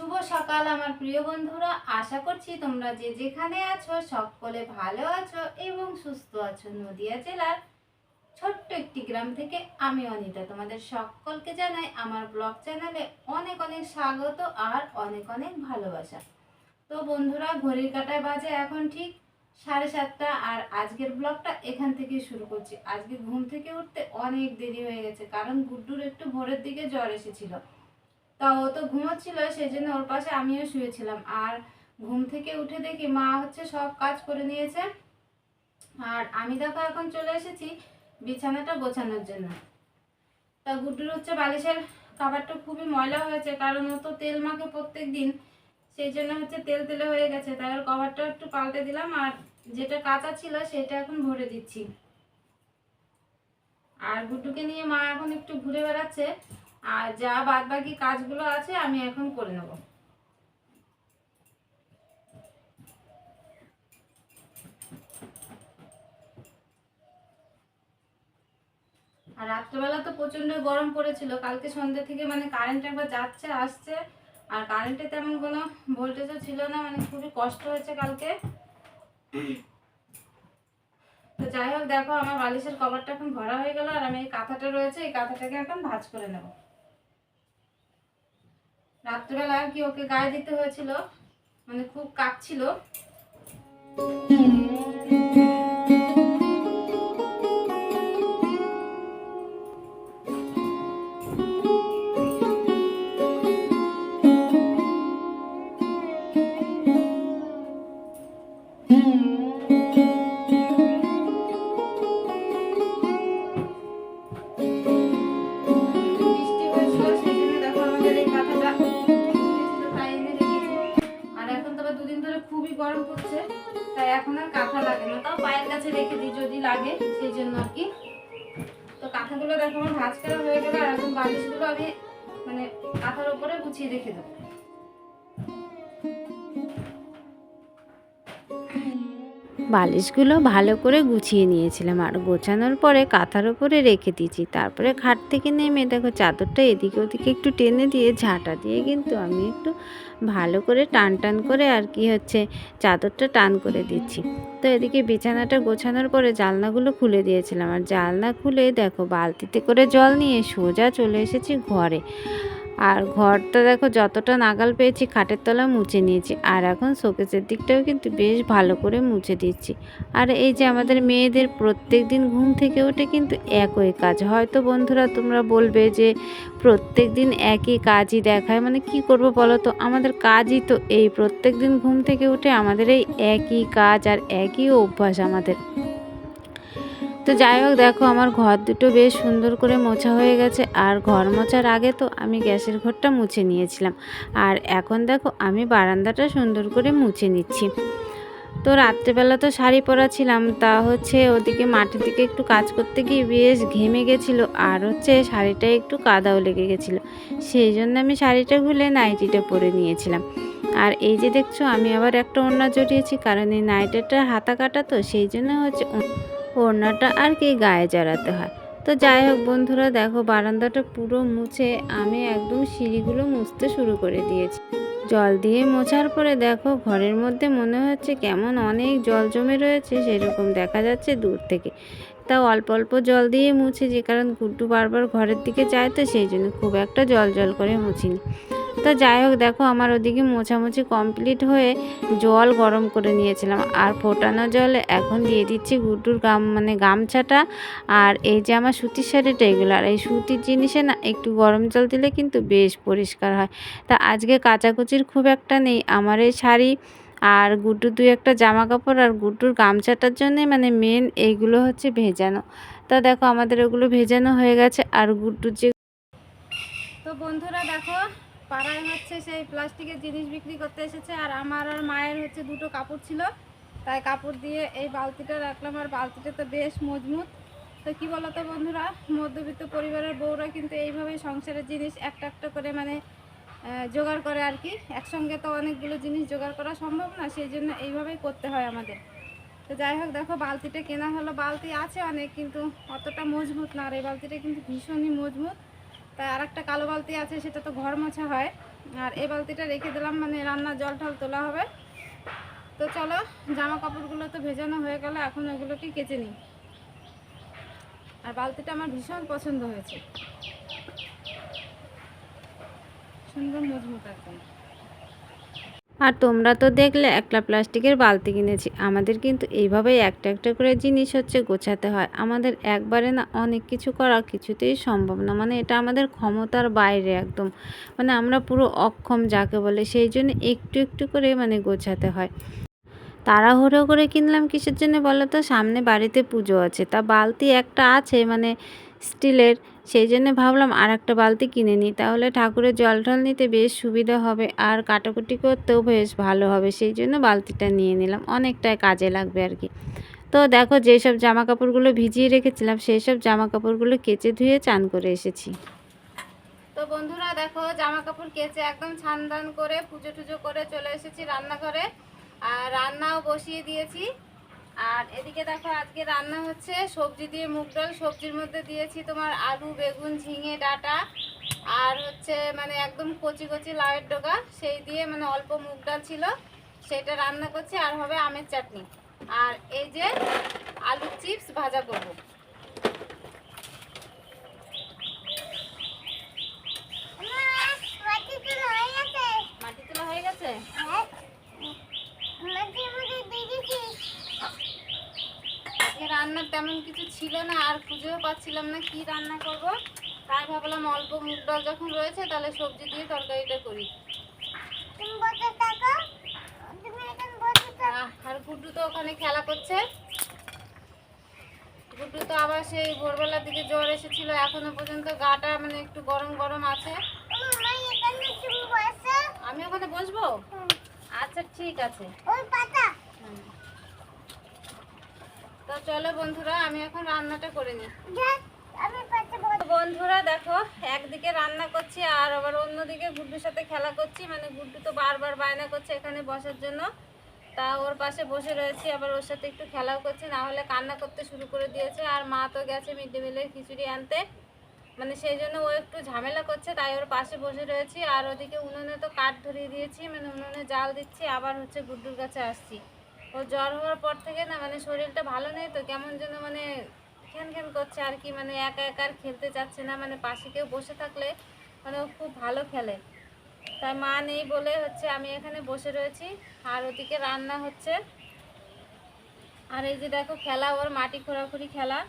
শুভ সকাল আমার প্রিয় বন্ধুরা, আশা করছি তোমরা যে যেখানে আছো সকলে ভালো আছো এবং সুস্থ আছো। নদিয়া জেলার ছোট্ট একটি গ্রাম থেকে আমি অনিতা তোমাদের সকলকে জানাই আমার ব্লগ চ্যানেলে অনেক অনেক স্বাগত আর অনেক অনেক ভালোবাসা। তো বন্ধুরা, ঘড়ির কাঁটায় বাজে এখন ঠিক 7:30 আর আজকের ব্লগটা এখান থেকে শুরু করছি। আজকে ঘুম থেকে উঠতে অনেক দেরি হয়ে গেছে, কারণ গুড্ডুর একটু ভোরের দিকে জ্বর এসেছিল। তা ও তো ঘুমোচ্ছিল, সেই জন্য ওর পাশে আমিও শুয়েছিলাম। আর ঘুম থেকে উঠে দেখি মা সব কাজ করে নিয়েছে, আর আমি দেখো এখন চলে এসেছি বিছানাটা গোছানোর জন্য। তা গুড্ডুর বালিশের কাভারটা খুবই ময়লা হয়েছে, কারণ ও তো তেল মাখে প্রত্যেক দিন, সেই জন্য তেল তেলে হয়ে গেছে। তাই ওর কভারটা একটু পাল্টে দিলাম, আর যেটা কাঁচা ছিল সেটা এখন ভরে দিচ্ছি। আর গুড্ডুকে নিয়ে মা এখন একটু ঘুরে বেড়াচ্ছে, আর যা বাদ বাকি কাজগুলো আছে আমি এখন করে নেব। আর রাত্রেবেলা তো প্রচন্ড গরম পড়েছিল, কালকে সন্ধ্যে থেকে কারেন্ট একবার যাচ্ছে আসছে, আর কারেন্টে তেমন কোনো ভোল্টেজও ছিল না, খুবই কষ্ট হয়েছে কালকে। তো যাই হোক, দেখো আমার বালিশের কভারটা এখন ভরা হয়ে গেল, আর আমি এই কাঁথাটা রয়েছে এই কাঁথাটাকে এখন ভাঁজ করে নেব। রাত্রেবেলা আর কি ওকে গায়ে দিতে হয়েছিল, খুব কাঁপছিল। খুবই গরম পড়ছে, তাই এখন আর কাঁথা লাগে না, তাও পায়ের কাছে রেখে দিই যদি লাগে, সেই জন্য আর কি। তো কাঁথাগুলো দেখো আমার ভাঁজ করা হয়ে গেল, আর এখন বালিশগুলো আমি কাঁথার উপরে গুছিয়ে রেখে দেবো। বালিশগুলো ভালো করে গুছিয়ে নিয়েছিলাম, আর গোছানোর পরে কাঁথার উপরে রেখে দিয়েছি। তারপরে খাট থেকে নেমে দেখো চাদরটা এদিকে ওদিকে একটু টেনে দিয়ে ঝাঁটা দিয়ে কিন্তু আমি একটু ভালো করে টান টান করে আর কি চাদরটা টান করে দিচ্ছি। তো এদিকে বিছানাটা গোছানোর পরে জানলাগুলো খুলে দিয়েছিলাম, আর জানলা খুলে দেখো বালতিতে করে জল নিয়ে সোজা চলে এসেছি ঘরে। আর ঘরটা দেখো যতটা নাগাল পেয়েছি খাটের তলা মুছে নিয়েছি, আর এখন শোকেসের দিকটাও কিন্তু বেশ ভালো করে মুছে দিচ্ছি। আর এই যে আমাদের মেয়েদের প্রত্যেক দিন ঘুম থেকে উঠে কিন্তু একই কাজ। হয়তো বন্ধুরা তোমরা বলবে যে প্রত্যেক দিন একই কাজই দেখায়, কি করব বলো তো, আমাদের কাজই তো এই প্রত্যেক দিন ঘুম থেকে উঠে আমাদের এই একই কাজ আর একই অভ্যাস আমাদের। তো যাই হোক, দেখো আমার ঘর দুটো বেশ সুন্দর করে মোছা হয়ে গেছে, আর ঘর মোছার আগে তো আমি গ্যাসের ঘরটা মুছে নিয়েছিলাম, আর এখন দেখো আমি বারান্দাটা সুন্দর করে মুছে নিচ্ছি। তো রাত্রেবেলা তো শাড়ি পরা ছিলাম, তা ওদিকে মাঠের দিকে একটু কাজ করতে গিয়ে বেশ ঘেমে গেছিলো, আর শাড়িটা একটু কাদাও লেগে গেছিলো, সেই জন্য আমি শাড়িটা খুলে নাইটিটা পরে নিয়েছিলাম। আর এই যে দেখছো আমি আবার একটা ওড়না জড়িয়েছি, কারণ এই নাইটিটা হাতা কাটা, তো সেই জন্য ওড়নাটা আর কি গায়ে জড়াতে হয়। তো যাই হোক বন্ধুরা, দেখো বারান্দাটা পুরো মুছে আমি একদম সিঁড়িগুলো মুছতে শুরু করে দিয়েছি। জল দিয়ে মোছার পরে দেখো ঘরের মধ্যে মনে হচ্ছে কেমন অনেক জল জমে রয়েছে, সেরকম দেখা যাচ্ছে দূর থেকে। তাও অল্প অল্প জল দিয়ে মুছেছি, কারণ গুড্ডু বারবার ঘরের দিকে যায়, তো সেই জন্য খুব একটা জল জল করে মুছিনি। তো যাই হোক, দেখো আমার ওদিকে মোছামুছি কমপ্লিট হয়ে জল গরম করে নিয়েছিলাম, আর ফোটানো জলে এখন দিয়ে দিচ্ছি গুড্ডুর গামছাটা, আর এই যে আমার সুতির শাড়িটা, এগুলো। আর এই সুতির জিনিসে না একটু গরম জল দিলে কিন্তু বেশ পরিষ্কার হয়। তা আজকে কাচাকুচির খুব একটা নেই, আমার এই শাড়ি আর গুড্ডুর দুই একটা জামা কাপড় আর গুড্ডুর গামছাটার জন্যে মেন এইগুলো ভেজানো। তা দেখো আমাদের ওগুলো ভেজানো হয়ে গেছে, আর গুড্ডুর যে। তো বন্ধুরা দেখো, পাড়ায় সেই প্লাস্টিকের জিনিস বিক্রি করতে এসেছে, আর আমার আর মায়ের দুটো কাপড় ছিল, তাই কাপড় দিয়ে এই বালতিটা রাখলাম। আর বালতিটা তো বেশ মজবুত। তো কি বলতো বন্ধুরা, মধ্যবিত্ত পরিবারের বউরা কিন্তু এইভাবেই সংসারের জিনিস একটা একটা করে জোগাড় করে আর কি। একসঙ্গে তো অনেকগুলো জিনিস জোগাড় করা সম্ভব না, সেই জন্য এইভাবেই করতে হয় আমাদের। তো যাই হোক, দেখো বালতিটা কেনা হলো, বালতি আছে অনেক কিন্তু অতটা মজবুত না, আর এই বালতিটা কিন্তু ভীষণই মজবুত। তাই আর একটা কালো বালতি আছে, সেটা তো ঘর মোছা হয়, আর এই বালতিটা রেখে দিলাম, মানে রান্নার জল টল তোলা হবে। তো চলো, জামা কাপড়গুলো তো ভেজানো হয়ে গেল, এখন ওগুলোকে কেচে নিই। আর বালতিটা আমার ভীষণ পছন্দ হয়েছে, সুন্দর মজবুত একদম। আর তোমরা তো দেখলে একটা প্লাস্টিকের বালতি কিনেছি। আমাদের কিন্তু এইভাবেই একটা একটা করে জিনিস হচ্ছে গোছাতে হয়। আমাদের একবারে না অনেক কিছু করা কিছুতেই সম্ভব না, মানে এটা আমাদের ক্ষমতার বাইরে একদম, মানে আমরা পুরো অক্ষম যাকে বলে, সেই জন্য একটু একটু করে মানে গোছাতে হয়। তাড়াহুড়ো করে কিনলাম কিসের জন্য বলো তো, সামনে বাড়িতে পুজো আছে, তা বালতি একটা আছে মানে স্টিলের, সেই জন্য ভাবলাম আর একটা বালতি কিনে নিই, তাহলে ঠাকুরের জল টল নিতে বেশ সুবিধা হবে আর কাটাকুটি করতেও বেশ ভালো হবে, সেই জন্য বালতিটা নিয়ে নিলাম, অনেকটাই কাজে লাগবে আর কি। তো দেখো, যেসব জামা কাপড়গুলো ভিজিয়ে রেখেছিলাম সেই সব জামা কাপড়গুলো কেচে ধুয়ে চান করে এসেছি। তো বন্ধুরা দেখো, জামা কাপড় কেচে একদম ছানদান করে পুজো টুজো করে চলে এসেছি রান্নাঘরে, আর রান্নাও বসিয়ে দিয়েছি। আর এদিকে দেখো, আজকে রান্না হচ্ছে সবজি দিয়ে মুগ ডাল। সবজির মধ্যে দিয়েছি তোমার আলু, বেগুন, ঝিঙে ডাঁটা, আর হচ্ছে মানে একদম কচি কচি লাউয়ের ডগা, সেই দিয়ে মানে অল্প মুগ ডাল ছিল, সেটা রান্না করছি। আর হবে আমের চাটনি, আর এই যে আলু চিপস ভাজা করবো। মাটি তোলা হয়ে গেছে। আজকে রান্নার তেমন কিছু ছিল না, আর খুঁজেও পাচ্ছিলাম না কি রান্না করব, তাই ভাবলাম অল্প মুগ ডাল যখন রয়েছে তাহলে সবজি দিয়ে তরকারিটা করি। আর গুড্ডু তো ওখানে খেলা করছে। গুড্ডু তো আবার সেই ভোরবেলার দিকে জ্বর এসেছিল, এখনো পর্যন্ত গাটা মানে একটু গরম গরম আছে। আমি ওখানে বসবো? আচ্ছা ঠিক আছে। তো চলো বন্ধুরা, আমি এখন রান্নাটা করে নিই। বন্ধুরা দেখো, একদিকে রান্না করছি আর আবার অন্যদিকে গুড্ডুর সাথে খেলা করছি, মানে গুড্ডু তো বারবার বায়না করছে এখানে বসার জন্য, তা ওর পাশে বসে রয়েছি, আবার ওর সাথে একটু খেলাও করছি, না হলে কান্না করতে শুরু করে দিয়েছে। আর মা তো গেছে মিড ডে মিলের খিচুড়ি আনতে, মানে সেই জন্য ও একটু ঝামেলা করছে, তাই ওর পাশে বসে রয়েছি। আর ওদিকে উনুনে তো কাঠ ধরিয়ে দিয়েছি, মানে উনুনে জাল দিচ্ছি, আবার হচ্ছে গুড্ডুর কাছে আসছি। ও জ্বর হওয়ার পর থেকে না মানে শরীরটা ভালো নেই, তো কেমন যেন মানে ঘ্যান ঘ্যান করছে আর কি, মানে একা একা আর খেলতে চাচ্ছে না, মানে পাশে কেউ বসে থাকলে মানে ও খুব ভালো খেলে। তাই মা নেই বলে হচ্ছে আমি এখানে বসে রয়েছি, আর ওদিকে রান্না হচ্ছে। আর এই যে দেখো খেলা, ওর মাটি খোঁড়াখুড়ি খেলা।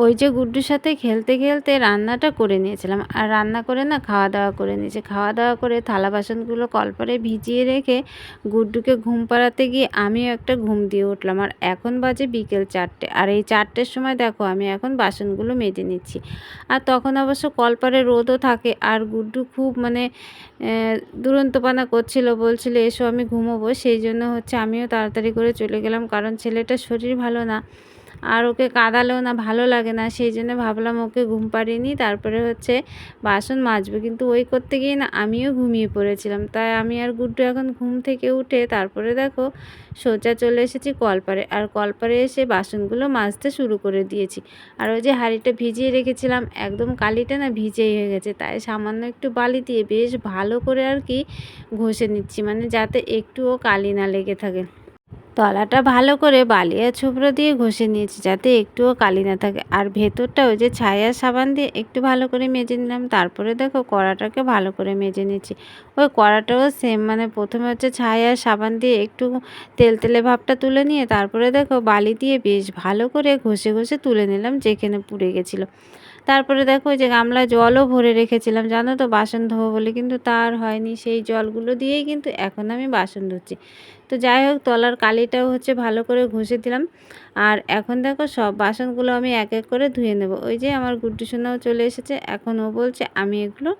ওই যে গুড্ডুর সাথে খেলতে খেলতে রান্নাটা করে নিয়েছিলাম, আর রান্না করে না খাওয়া দাওয়া করে নিয়েছি। খাওয়া দাওয়া করে থালা বাসনগুলো কলপারে ভিজিয়ে রেখে গুড্ডুকে ঘুম পাড়াতে গিয়ে আমিও একটা ঘুম দিয়ে উঠলাম। আর এখন বাজে বিকেল 4টে, আর এই 4টের সময় দেখো আমি এখন বাসনগুলো মেজে নিচ্ছি। আর তখন অবশ্য কলপারে রোদও থাকে, আর গুড্ডু খুব মানে দুরন্তপানা করছিল, বলছিল এসো আমি ঘুমোবো, সেই জন্য হচ্ছে আমিও তাড়াতাড়ি করে চলে গেলাম, কারণ ছেলেটার শরীর ভালো না, আর ওকে কাঁদালেও না ভালো লাগে না, সেই জন্য ভাবলাম ওকে ঘুম পাড়িয়ে নিই, তারপরে হচ্ছে বাসন মাজবো। কিন্তু ওই করতে গিয়ে না আমিও ঘুমিয়ে পড়েছিলাম, তাই আমি আর গুড্ডু এখন ঘুম থেকে উঠে তারপরে দেখো সোজা চলে এসেছি কলপারে, আর কলপারে এসে বাসনগুলো মাজতে শুরু করে দিয়েছি। আর ওই যে হাঁড়িটা ভিজিয়ে রেখেছিলাম, একদম কালিটা না ভিজেই হয়ে গেছে, তাই সামান্য একটু বালি দিয়ে বেশ ভালো করে আর কি ঘষে নিচ্ছি, মানে যাতে একটুও কালি না লেগে থাকে। তলাটা ভালো করে বালি আর ছোবড়া দিয়ে ঘষে নিয়েছি যাতে একটুও কালি না থাকে, আর ভেতরটা ওই যে ছায়া সাবান দিয়ে একটু ভালো করে মেজে নিলাম। তারপরে দেখো কড়াটাকে ভালো করে মেজে নিচ্ছি। ওই কড়াটাও সেম, মানে প্রথমে হচ্ছে ছায়া সাবান দিয়ে একটু তেল তেলে ভাবটা তুলে নিয়ে তারপরে দেখো বালি দিয়ে বেশ ভালো করে ঘষে ঘষে তুলে নিলাম যেখানে পুড়ে গেছিলো। তারপরে দেখো যে গামলা জলও ভরে রেখেছিলাম জানো তো বাসন ধোবো বলে, কিন্তু তার হয়নি, সেই জলগুলো দিয়েই কিন্তু এখন আমি বাসন ধুচ্ছি। তো যাই হোক, তলার কালিটাও হচ্ছে ভালো করে ঘষে দিলাম। আর এখন দেখো সব বাসনগুলো আমি এক এক করে ধুয়ে নেব। ওই যে আমার গুড্ডু সোনাও চলে এসেছে, এখন ও বলছে আমি এগুলো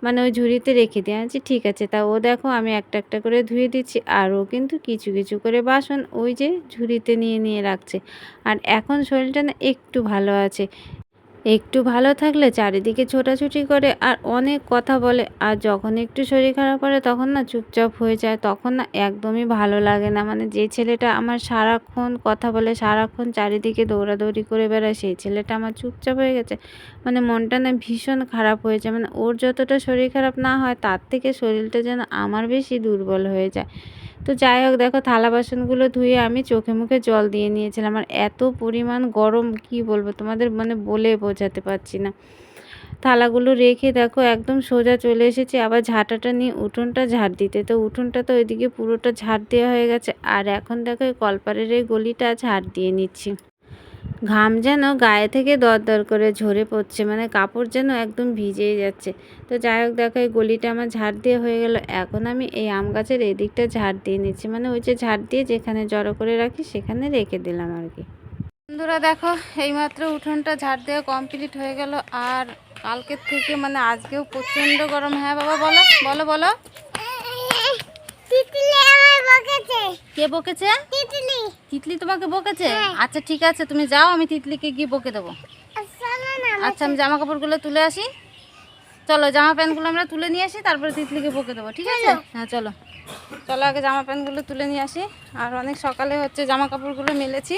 মানে ওই ঝুড়িতে রেখে দিয়ে আনছি, ঠিক আছে। তা ও দেখো আমি একটা একটা করে ধুয়ে দিচ্ছি, আর ও কিন্তু কিছু কিছু করে বাসন ওই যে ঝুড়িতে নিয়ে নিয়ে রাখছে। আর এখন শরীরটা না একটু ভালো আছে, একটু ভালো থাকলে চারিদিকে ছোটাছুটি করে আর অনেক কথা বলে, আর যখন একটু শরীর খারাপ করে তখন না চুপচাপ হয়ে যায়, তখন না একদমই ভালো লাগে না। মানে যে ছেলেটা আমার সারাক্ষণ কথা বলে, সারাক্ষণ চারিদিকে দৌড়াদৌড়ি করে বেড়ায়, সেই ছেলেটা আমার চুপচাপ হয়ে গেছে, মানে মনটা না ভীষণ খারাপ হয়েছে। মানে ওর যতটা শরীর খারাপ না হয় তার থেকে শরীরটা যেন আমার বেশি দুর্বল হয়ে যায়। তো যাই হোক, দেখো থালা বাসনগুলো ধুয়ে আমি চোখে মুখে জল দিয়ে নিয়েছিলাম। আর এত পরিমাণ গরম কি বলবো তোমাদের, মানে বলে বোঝাতে পারছি না। থালাগুলো রেখে দেখো একদম সোজা চলে এসেছি আবার ঝাঁটাটা নিয়ে উঠোনটা ঝাড় দিতে। তো উঠোনটা তো ওইদিকে পুরোটা ঝাড় দেওয়া হয়ে গেছে, আর এখন দেখো এই কলপারের এই গলিটা ঝাড় দিয়ে নিচ্ছি। ঘাম যেন গায়ে থেকে দরদর করে ঝরে পড়ছে, মানে কাপড় যেন একদম ভিজেই যাচ্ছে। তো যাই হোক, দেখো এই গলিটা আমার ঝাড় দিয়ে হয়ে গেল। এখন আমি এই আম গাছের এই দিকটা ঝাড় দিয়ে নিচ্ছি, মানে ওই যে ঝাড় দিয়ে যেখানে জড়ো করে রাখি সেখানে রেখে দিলাম আর কি। বন্ধুরা দেখো, এইমাত্র উঠোনটা ঝাড় দেওয়া কমপ্লিট হয়ে গেল। আর কালকের থেকে মানে আজকেও প্রচণ্ড গরম। হ্যাঁ বাবা বলো বলো বলো। কে বকেছে? তিতলি তোমাকে বকেছে? আচ্ছা ঠিক আছে, তুমি যাও, আমি তিতলিকে গিয়ে বকে দেবো। আচ্ছা আমি জামা কাপড়গুলো তুলে আসি। চলো জামা প্যান্টগুলো আমরা তুলে নিয়ে আসি, তারপরে তিতলিকে বকে দেবো, ঠিক আছে? হ্যাঁ চলো চলো, আগে জামা প্যান্টগুলো তুলে নিয়ে আসি। আর অনেক সকালে হচ্ছে জামা কাপড়গুলো মেলেছি।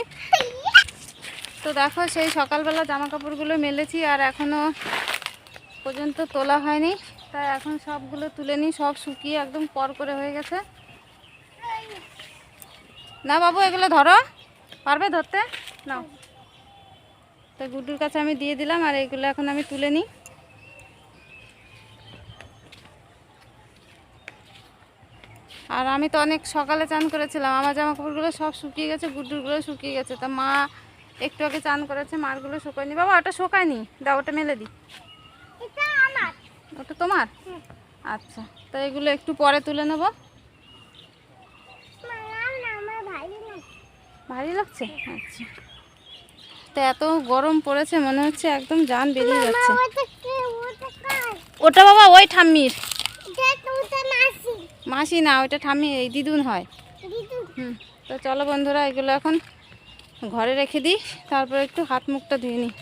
তো দেখো সেই সকালবেলা জামা কাপড়গুলো মেলেছি আর এখনও পর্যন্ত তোলা হয়নি, তাই এখন সবগুলো তুলে নিই। সব শুকিয়ে একদম পর করে হয়ে গেছে। না বাবু এগুলো ধরো, পারবে ধরতে? নাও। তো গুড্ডুর কাছে আমি দিয়ে দিলাম, আর এইগুলো এখন আমি তুলে নিই। আর আমি তো অনেক সকালে চান করেছিলাম, আমার জামা কাপড়গুলো সব শুকিয়ে গেছে, গুড্ডুরগুলো শুকিয়ে গেছে। তা মা একটু আগে চান করেছে, মারগুলো শুকায়নি। বাবা ওটা শুকায়নি, দাও ওটা মেলে দিই। ওটা তোমার? আচ্ছা, তো এগুলো একটু পরে তুলে নেব। ভারী লাগছে? আচ্ছা। তো এত গরম পড়েছে মনে হচ্ছে একদম জান বেরিয়ে যাচ্ছে। ওটা বাবা ওই ঠাম্মির। মাসি না, ওইটা ঠাম্মি, এই দিদুন হয়। তো চলো বন্ধুরা, এগুলো এখন ঘরে রেখে দিই, তারপর একটু হাত মুখটা ধুয়ে নিই।